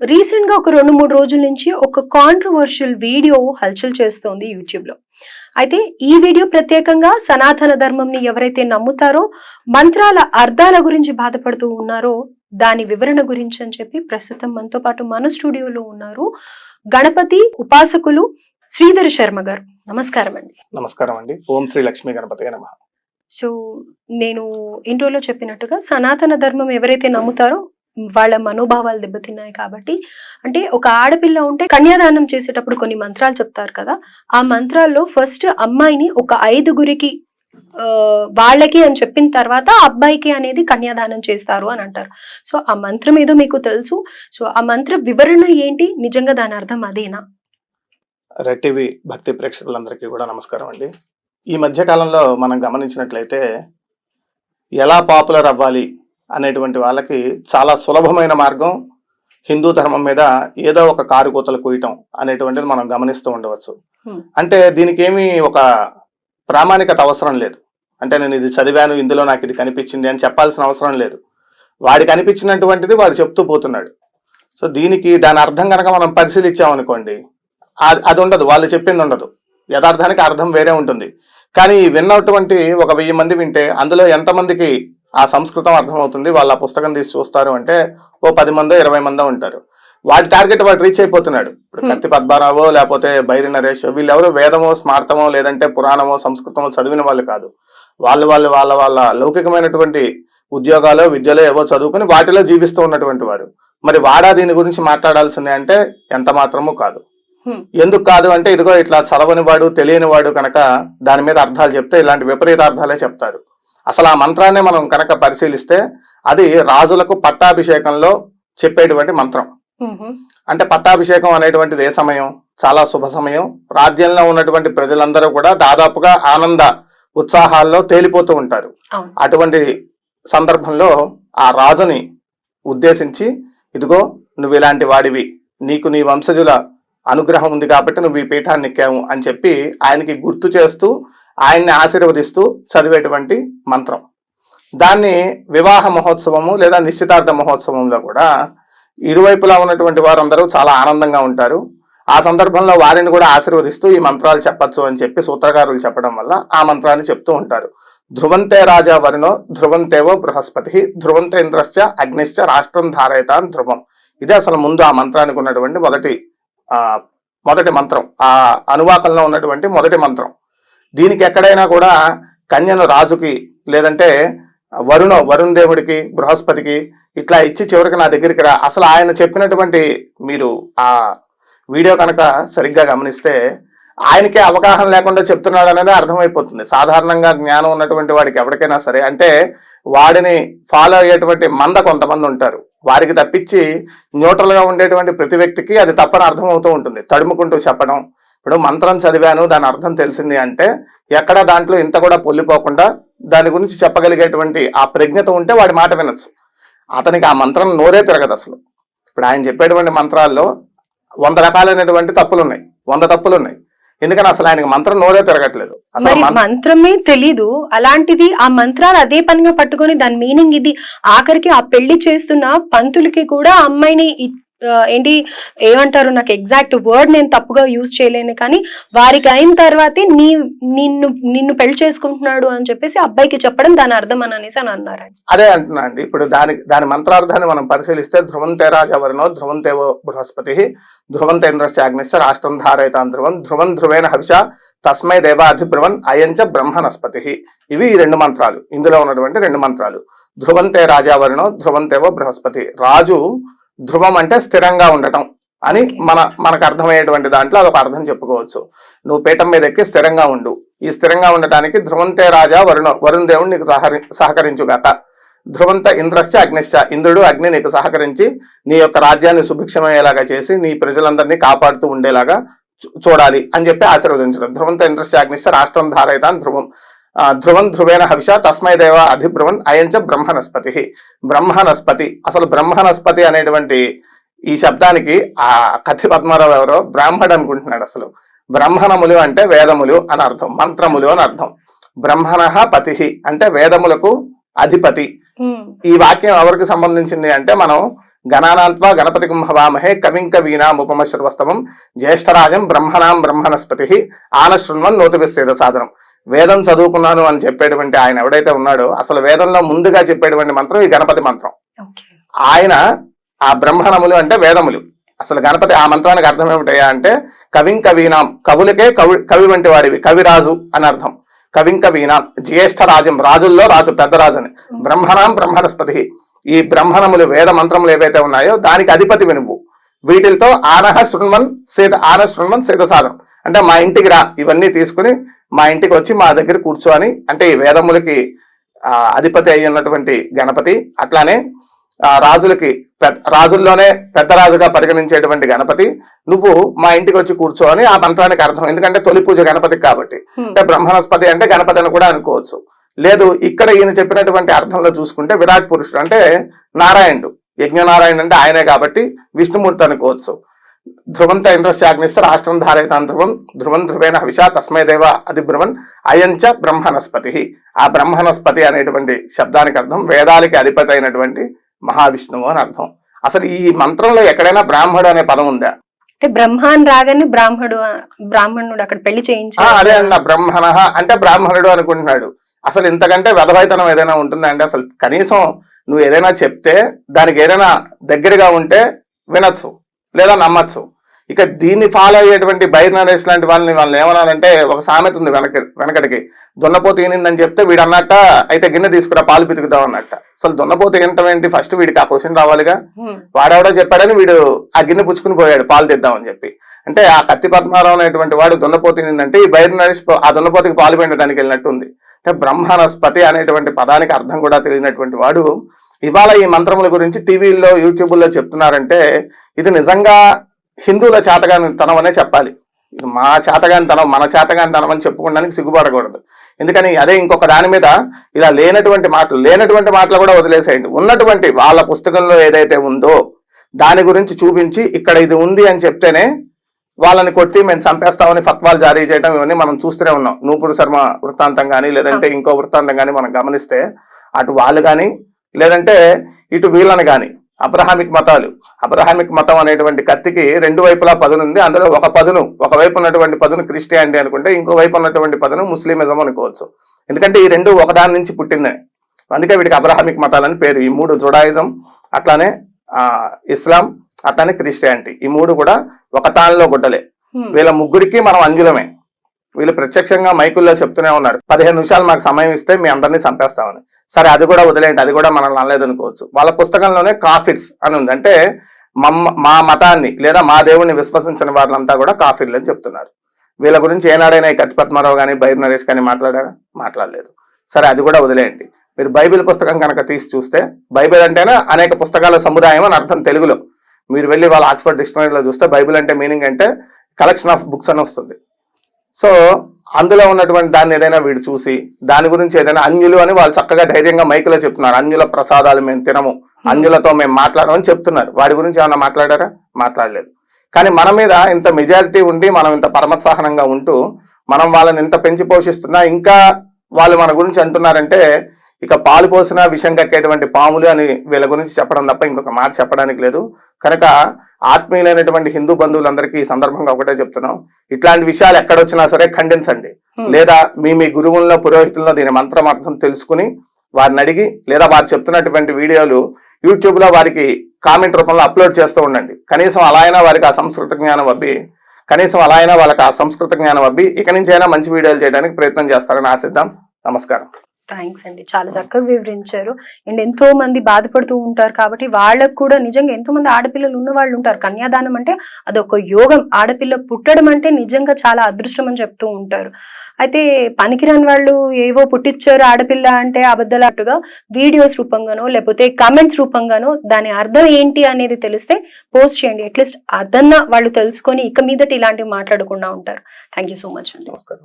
Recent గా ఒక 2-3 రోజుల నుంచి ఒక కాంట్రవర్షియల్ వీడియో హల్చల్ చేస్తోంది యూట్యూబ్ లో. అయితే ఈ వీడియో ప్రత్యేకంగా సనాతన ధర్మంని ఎవరైతే నమ్ముతారో, మంత్రాల అర్థాల గురించి బాధపడుతూ ఉన్నారో దాని వివరణ గురించి అని చెప్పి ప్రస్తుతం మనతో పాటు మన స్టూడియోలో ఉన్నారు గణపతి ఉపాసకులు శ్రీధర్ శర్మ గారు. నమస్కారం అండి. నమస్కారం అండి. ఓం శ్రీ లక్ష్మీ గణపతి నమః. సో నేను ఇంట్రోలో చెప్పినట్టుగా సనాతన ధర్మం ఎవరైతే నమ్ముతారో వాళ్ళ మనోభావాలు దెబ్బతిన్నాయి కాబట్టి, అంటే ఒక ఆడపిల్ల ఉంటే కన్యాదానం చేసేటప్పుడు కొన్ని మంత్రాలు చెప్తారు కదా, ఆ మంత్రాల్లో ఫస్ట్ అమ్మాయిని ఒక 5గురికి వాళ్ళకి అని చెప్పిన తర్వాత అబ్బాయికి అనేది కన్యాదానం చేస్తారు అని అంటారు. సో ఆ మంత్రం ఏదో మీకు తెలుసు. సో ఆ మంత్ర వివరణ ఏంటి, నిజంగా దాని అర్థం అదేనా? రెడ్ టీవీ భక్తి ప్రేక్షకులందరికీ కూడా నమస్కారం అండి. ఈ మధ్య కాలంలో మనం గమనించినట్లయితే ఎలా పాపులర్ అవ్వాలి అనేటువంటి వాళ్ళకి చాలా సులభమైన మార్గం హిందూ ధర్మం మీద ఏదో ఒక కారుకూతలు కూయటం అనేటువంటిది మనం గమనిస్తూ ఉండవచ్చు. అంటే దీనికి ఏమీ ఒక ప్రామాణికత అవసరం లేదు. అంటే నేను ఇది చదివాను, ఇందులో నాకు ఇది కనిపించింది అని చెప్పాల్సిన అవసరం లేదు. వాడికి అనిపించినటువంటిది వాడు చెప్తూ పోతున్నాడు. సో దీనికి దాని అర్థం కనుక మనం పరిశీలించామనుకోండి, అది ఉండదు, వాళ్ళు చెప్పింది ఉండదు. యథార్థానికి అర్థం వేరే ఉంటుంది. కానీ విన్నటువంటి ఒక 1000 మంది వింటే అందులో ఎంతమందికి ఆ సంస్కృతం అర్థమవుతుంది, వాళ్ళు ఆ పుస్తకం తీసి చూస్తారు అంటే ఓ 10 మందో 20 మందో ఉంటారు. వాటి టార్గెట్ వాడు రీచ్ అయిపోతున్నాడు. ఇప్పుడు కత్తి పద్మారావో లేకపోతే బైరి నరేష్ వీళ్ళెవరు వేదమో స్మార్తమో లేదంటే పురాణమో సంస్కృతమో చదివిన వాళ్ళు కాదు. వాళ్ళ లౌకికమైనటువంటి ఉద్యోగాలు విద్యలో ఏవో చదువుకుని వాటిలో జీవిస్తూ ఉన్నటువంటి వారు. మరి వాడా దీని గురించి మాట్లాడాల్సిందే అంటే ఎంత మాత్రమూ కాదు. ఎందుకు కాదు అంటే ఇదిగో ఇట్లా చదవని వాడు తెలియని వాడు కనుక దాని మీద అర్థాలు చెప్తే ఇలాంటి విపరీత అర్థాలే చెప్తారు. అసలు ఆ మంత్రాన్ని మనం కనుక పరిశీలిస్తే అది రాజులకు పట్టాభిషేకంలో చెప్పేటువంటి మంత్రం. అంటే పట్టాభిషేకం అనేటువంటిది ఏ సమయం? చాలా శుభ సమయం. రాజ్యంలో ఉన్నటువంటి ప్రజలందరూ కూడా దాదాపుగా ఆనంద ఉత్సాహాల్లో తేలిపోతూ ఉంటారు. అటువంటి సందర్భంలో ఆ రాజుని ఉద్దేశించి ఇదిగో నువ్వు ఇలాంటి వాడివి, నీకు నీ వంశజుల అనుగ్రహం ఉంది కాబట్టి నువ్వు ఈ పీఠాన్ని ఎక్కావు అని చెప్పి ఆయనకి గుర్తు చేస్తూ ఆయన్ని ఆశీర్వదిస్తూ చదివేటువంటి మంత్రం. దాన్ని వివాహ మహోత్సవము లేదా నిశ్చితార్థ మహోత్సవంలో కూడా ఇరువైపులా ఉన్నటువంటి వారందరూ చాలా ఆనందంగా ఉంటారు. ఆ సందర్భంలో వారిని కూడా ఆశీర్వదిస్తూ ఈ మంత్రాలు చెప్పచ్చు అని చెప్పి సూత్రకారులు చెప్పడం వల్ల ఆ మంత్రాన్ని చెప్తూ ఉంటారు. ధ్రువంతే రాజా వరుణో ధ్రువంతేవో బృహస్పతి ధ్రువంతే ఇంద్రశ్చ అగ్నిశ్చ రాష్ట్రం ధారయతాన్ ధ్రువం. ఇదే అసలు ముందు ఆ మంత్రానికి ఉన్నటువంటి మొదటి మంత్రం, ఆ అనువాకంలో ఉన్నటువంటి మొదటి మంత్రం. దీనికి ఎక్కడైనా కూడా కన్యను రాజుకి లేదంటే వరుణ్ దేవుడికి బృహస్పతికి ఇట్లా ఇచ్చి చివరికి నా దగ్గరికి రా, అసలు ఆయన చెప్పినటువంటి మీరు ఆ వీడియో కనుక సరిగ్గా గమనిస్తే ఆయనకే అవగాహన లేకుండా చెప్తున్నాడు అనేది అర్థమైపోతుంది. సాధారణంగా జ్ఞానం ఉన్నటువంటి వాడికి ఎవరికైనా సరే, అంటే వాడిని ఫాలో అయ్యేటువంటి మంద కొంతమంది ఉంటారు. వారికి తప్పించి న్యూట్రల్ గా ఉండేటువంటి ప్రతి వ్యక్తికి అది తప్పని అర్థం అవుతూ ఉంటుంది. తడుముకుంటూ చెప్పడం, ఇప్పుడు మంత్రం చదివాను దాని అర్థం తెలిసింది అంటే ఎక్కడ దాంట్లో ఇంత కూడా పొల్లిపోకుండా దాని గురించి చెప్పగలిగేటువంటి ఆ ప్రజ్ఞత ఉంటే వాడి మాట వినొచ్చు. అతనికి ఆ మంత్రం నోరే తిరగదు అసలు. ఇప్పుడు ఆయన చెప్పేటువంటి మంత్రాల్లో 100 రకాలైనటువంటి తప్పులు ఉన్నాయి, 100 తప్పులు ఉన్నాయి. ఎందుకని అసలు ఆయనకి మంత్రం నోరే తిరగట్లేదు. అసలు మంత్రమే తెలీదు, అలాంటిది ఆ మంత్రాలు అదే పనిగా పట్టుకొని దాని మీనింగ్ ఇది. ఆఖరికి ఆ పెళ్లి చేస్తున్న పంతులకి కూడా అమ్మాయిని ఏంటి ఏమంటారు, నాకు ఎగ్జాక్ట్ వర్డ్ నేను తప్పుగా యూజ్ చేయలేను, కానీ వారికి అయిన తర్వాతే నిన్ను పెళ్లి చేసుకుంటున్నాడు అని చెప్పేసి అబ్బాయికి చెప్పడం దాని అర్థం అని అనేసి అని అన్నారు. అదే అంటున్నా అండి. ఇప్పుడు దాని మంత్రార్థాన్ని మనం పరిశీలిస్తే ధ్రువంతే రాజవరుణో ధ్రువంతేవో బృహస్పతి ధ్రువంతే ఇంద్రశ్చ అగ్నిశ్చ రాష్ట్రం ధారయతాన్ ధ్రువం ధ్రువం ధ్రువేణ హవిష తస్మై దేవాధిబ్రువన్ అయంచ బ్రహ్మణస్పతి. ఇవి 2 మంత్రాలు, ఇందులో ఉన్నటువంటి 2 మంత్రాలు. ధ్రువంతే రాజావరుణో ధ్రువంతేవో బృహస్పతి. రాజు ధ్రువం అంటే స్థిరంగా ఉండటం అని మనకు అర్థమయ్యేటువంటి దాంట్లో అదొక అర్థం చెప్పుకోవచ్చు. నువ్వు పీఠం మీద ఎక్కి స్థిరంగా ఉండు. ఈ స్థిరంగా ఉండటానికి ధ్రువంతే రాజా వరుణ్ దేవుడు నీకు సహకరించుగాక. ధ్రువంత ఇంద్రశ్చ అగ్నిశ్చ ఇంద్రుడు అగ్ని నీకు సహకరించి నీ యొక్క రాజ్యాన్ని సుభిక్షమయ్యేలాగా చేసి నీ ప్రజలందరినీ కాపాడుతూ ఉండేలాగా చూడాలి అని చెప్పి ఆశీర్వదించడం. ధ్రువంత ఇంద్రశ్చ అగ్నిశ్చ రాష్ట్రం ధారయతాన్ ధ్రువం ధ్రువం ధ్రువేణ హవిష తస్మై దేవ అధిబ్రువన్ అయంచ బ్రహ్మణస్పతి. బ్రహ్మణస్పతి, అసలు బ్రహ్మణస్పతి అనేటువంటి ఈ శబ్దానికి ఆ కత్తి పద్మారావు ఎవరో బ్రాహ్మడు అనుకుంటున్నాడు. అసలు బ్రహ్మణములు అంటే వేదములు అని అర్థం, మంత్రములు అని అర్థం. బ్రహ్మణ పతి అంటే వేదములకు అధిపతి. ఈ వాక్యం ఎవరికి సంబంధించింది అంటే మనం గణానాన్వా గణపతిం హవామహే కవిం కవీనాముపమశ్రవస్తమం జ్యేష్ఠరాజం బ్రహ్మణాం బ్రహ్మణస్పతి ఆనశృణ్వన్ నోతిభిస్సేద సాధనం. వేదం చదువుకున్నాను అని చెప్పేటువంటి ఆయన ఎవడైతే ఉన్నాడో అసలు వేదంలో ముందుగా చెప్పేటువంటి మంత్రం ఈ గణపతి మంత్రం. ఆయన ఆ బ్రహ్మణములు అంటే వేదములు. అసలు గణపతి ఆ మంత్రానికి అర్థం ఏమిటయ్యా అంటే కవిం కవీనాం, కవులకే కవి వంటి వాడివి, కవిరాజు అని అర్థం. కవిం కవీనాం జ్యేష్ఠరాజం, రాజుల్లో రాజు, పెద్ద రాజు అని. బ్రహ్మణాం బ్రహ్మణస్పతి, ఈ బ్రహ్మణములు వేద మంత్రములు ఏవైతే ఉన్నాయో దానికి అధిపతివి నువ్వు. వీటితో ఆనహ శృణ్వన్ సేద సాధనం అంటే మా ఇంటికి రా, ఇవన్నీ తీసుకుని మా ఇంటికి వచ్చి మా దగ్గర కూర్చోని, అంటే ఈ వేదములకి అధిపతి అయి ఉన్నటువంటి గణపతి, అట్లానే రాజులకి రాజుల్లోనే పెద్ద రాజుగా పరిగణించేటువంటి గణపతి, నువ్వు మా ఇంటికి వచ్చి కూర్చోని ఆ మంత్రానికి అర్థం. ఎందుకంటే తొలి పూజ గణపతికి కాబట్టి. అంటే బ్రహ్మణస్పతి అంటే గణపతి అని కూడా అనుకోవచ్చు. లేదు, ఇక్కడ ఈయన చెప్పినటువంటి అర్థంలో చూసుకుంటే విరాట్ పురుషుడు అంటే నారాయణుడు, యజ్ఞనారాయణ అంటే ఆయనే కాబట్టి విష్ణుమూర్తి అనుకోవచ్చు. ధ్రువంత ఇంద్రశ్చాగ్నిష్ట రాష్ట్రం ధారయతాన్ ధ్రువం ధ్రువం ధ్రువేణ హవిషా తస్మై దేవ అధిబ్రువన్ అయంచ బ్రహ్మణస్పతి. ఆ బ్రహ్మణస్పతి అనేటువంటి శబ్దానికి అర్థం వేదాలకి అధిపతి అయినటువంటి మహావిష్ణువు అని అర్థం. అసలు ఈ మంత్రంలో ఎక్కడైనా బ్రాహ్మడు అనే పదం ఉందా? అంటే బ్రహ్మాన్ రాగానే బ్రాహ్మణుడు అక్కడ పెళ్లి చేయించారు. అదే అన్న, బ్రహ్మణ అంటే బ్రాహ్మణుడు అనుకుంటున్నాడు. అసలు ఇంతకంటే వెధవైతనం ఏదైనా ఉంటుందా అంటే అసలు కనీసం నువ్వు ఏదైనా చెప్తే దానికి ఏదైనా దగ్గరగా ఉంటే వినొచ్చు లేదా నమ్మచ్చు. ఇక దీన్ని ఫాలో అయ్యేటువంటి బైర్ నరేష్ లాంటి వాళ్ళని ఏమన్నానంటే ఒక సామెత ఉంది వెనకడికి, దున్నపోతు ఈనిందని చెప్తే వీడు అన్నట్ట అయితే గిన్నె తీసుకురా పాలు పితుకుదాం అన్నట్ట. అసలు దున్నపోతు ఏంటం ఏంటి, ఫస్ట్ వీడికి ఆ క్వశ్చన్ రావాలిగా. వాడెవడో చెప్పాడని వీడు ఆ గిన్నె పుచ్చుకుని పోయాడు పాలు తెద్దామని చెప్పి. అంటే ఆ కత్తి పద్మారావు అనేటువంటి వాడు దున్నపోతు ఈనిందంటే ఈ బైర్ నరేష్ ఆ దున్నపోతుకి పాలు పిండడానికి వెళ్ళినట్టు ఉంది. అంటే బ్రహ్మణస్పతి అనేటువంటి పదానికి అర్థం కూడా తెలియనటువంటి వాడు ఇవాళ ఈ మంత్రముల గురించి టీవీల్లో యూట్యూబుల్లో చెప్తున్నారంటే ఇది నిజంగా హిందువుల చేతగానితనం అనే చెప్పాలి. ఇది మా చేతగానితనం, మన చేతగానితనం అని చెప్పుకోవడానికి సిగ్గుపడకూడదు. ఎందుకని అదే ఇంకొక దాని మీద ఇలా లేనటువంటి మాటలు కూడా వదిలేసేయండి. ఉన్నటువంటి వాళ్ళ పుస్తకంలో ఏదైతే ఉందో దాని గురించి చూపించి ఇక్కడ ఇది ఉంది అని చెప్తేనే వాళ్ళని కొట్టి మేము చంపేస్తామని ఫత్వాలు జారీ చేయడం ఇవన్నీ మనం చూస్తూనే ఉన్నాం. నూపురు శర్మ వృత్తాంతం కానీ లేదంటే ఇంకో వృత్తాంతం కానీ మనం గమనిస్తే అటు వాళ్ళు కానీ లేదంటే ఇటు వీళ్ళని కానీ అబ్రహామిక్ మతం అనేటువంటి కత్తికి రెండు వైపులా పదును ఉంది. అందులో ఒక పదును, ఒకవైపు ఉన్నటువంటి పదును క్రిస్టియానిటీ అనుకుంటే ఇంకో వైపు ఉన్నటువంటి పదును ముస్లిమిజం అనుకోవచ్చు. ఎందుకంటే ఈ రెండు ఒకదాని నుంచి పుట్టిందని, అందుకే వీటికి అబ్రహామిక్ మతాలని పేరు. ఈ మూడు జుడాయిజం, అట్లానే ఇస్లాం, అట్లానే క్రిస్టియానిటీ, ఈ మూడు కూడా ఒక తానులో గుడ్డలే. వీళ్ళ ముగ్గురికి మనం అంజులమే. వీళ్ళు ప్రత్యక్షంగా మైకుల్లో చెప్తూనే ఉన్నారు 15 నిమిషాలు మాకు సమయం ఇస్తే మీ అందరినీ చంపేస్తామని. సరే అది కూడా వదిలేండి, అది కూడా మనల్ని అనలేదు అనుకోవచ్చు. వాళ్ళ పుస్తకంలోనే కాఫిర్స్ అని ఉంది. అంటే మా మతాన్ని లేదా మా దేవుడిని విశ్వసించిన వాళ్ళంతా కూడా కాఫిర్లు అని చెప్తున్నారు. వీళ్ళ గురించి ఏనాడైనా ఈ కత్తి పద్మారావు కానీ బైర్ నరేష్ కానీ మాట్లాడారా? మాట్లాడలేదు. సరే అది కూడా వదిలేయండి. మీరు బైబిల్ పుస్తకం కనుక తీసి చూస్తే బైబిల్ అంటేనే అనేక పుస్తకాల సముదాయం అని అర్థం తెలుగులో. మీరు వెళ్ళి వాళ్ళ ఆక్స్ఫర్డ్ డిక్షనరీలో చూస్తే బైబిల్ అంటే మీనింగ్ అంటే కలెక్షన్ ఆఫ్ బుక్స్ అని వస్తుంది. సో అందులో ఉన్నటువంటి దాన్ని ఏదైనా వీడు చూసి దాని గురించి ఏదైనా అన్యులు అని వాళ్ళు చక్కగా ధైర్యంగా మైకులో చెప్తున్నారు. అన్యుల ప్రసాదాలు మేము తినము, అన్యులతో మేము మాట్లాడమని చెప్తున్నారు. వాడి గురించి ఏమన్నా మాట్లాడారా? మాట్లాడలేదు. కానీ మన మీద ఇంత మెజారిటీ ఉండి మనం ఇంత పరమత్సాహనంగా ఉంటూ మనం వాళ్ళని ఇంత పెంచి పోషిస్తున్నా ఇంకా వాళ్ళు మన గురించి అంటున్నారంటే ఇక పాలు పోసినా విషం కక్కేటువంటి పాములు అని వీళ్ళ గురించి చెప్పడం తప్ప ఇంకొక మాట చెప్పడానికి లేదు. కనుక ఆత్మీయులైనటువంటి హిందూ బంధువులందరికీ ఈ సందర్భంగా ఒకటే చెప్తున్నాం, ఇట్లాంటి విషయాలు ఎక్కడొచ్చినా సరే ఖండించండి. లేదా మీ గురువుల్లో పురోహితుల్లో దీని మంత్రమర్థం తెలుసుకుని వారిని అడిగి లేదా వారు చెప్తున్నటువంటి వీడియోలు యూట్యూబ్ లో వారికి కామెంట్ రూపంలో అప్లోడ్ చేస్తూ ఉండండి. కనీసం అలా అయినా వారికి ఆ సంస్కృత జ్ఞానం అబ్బి ఇక నుంచి అయినా మంచి వీడియోలు చేయడానికి ప్రయత్నం చేస్తారని ఆశిద్దాం. నమస్కారం. థ్యాంక్స్ అండి, చాలా చక్కగా వివరించారు. అండ్ ఎంతో మంది బాధపడుతూ ఉంటారు కాబట్టి వాళ్ళకు కూడా నిజంగా ఎంతో మంది ఆడపిల్లలు ఉన్న వాళ్ళు ఉంటారు. కన్యాదానం అంటే అదొక యోగం, ఆడపిల్ల పుట్టడం అంటే నిజంగా చాలా అదృష్టం అని చెప్తూ ఉంటారు. అయితే పనికిరాని వాళ్ళు ఏవో పుట్టించారు ఆడపిల్ల అంటే అబద్ధాలట్టుగా వీడియోస్ రూపంగానో లేకపోతే కామెంట్స్ రూపంగానో దాని అర్థం ఏంటి అనేది తెలిస్తే పోస్ట్ చేయండి. అట్లీస్ట్ అదన్నా వాళ్ళు తెలుసుకొని ఇక మీదట ఇలాంటివి మాట్లాడకుండా ఉంటారు. థ్యాంక్ యూ సో మచ్ అండి. నమస్కారం.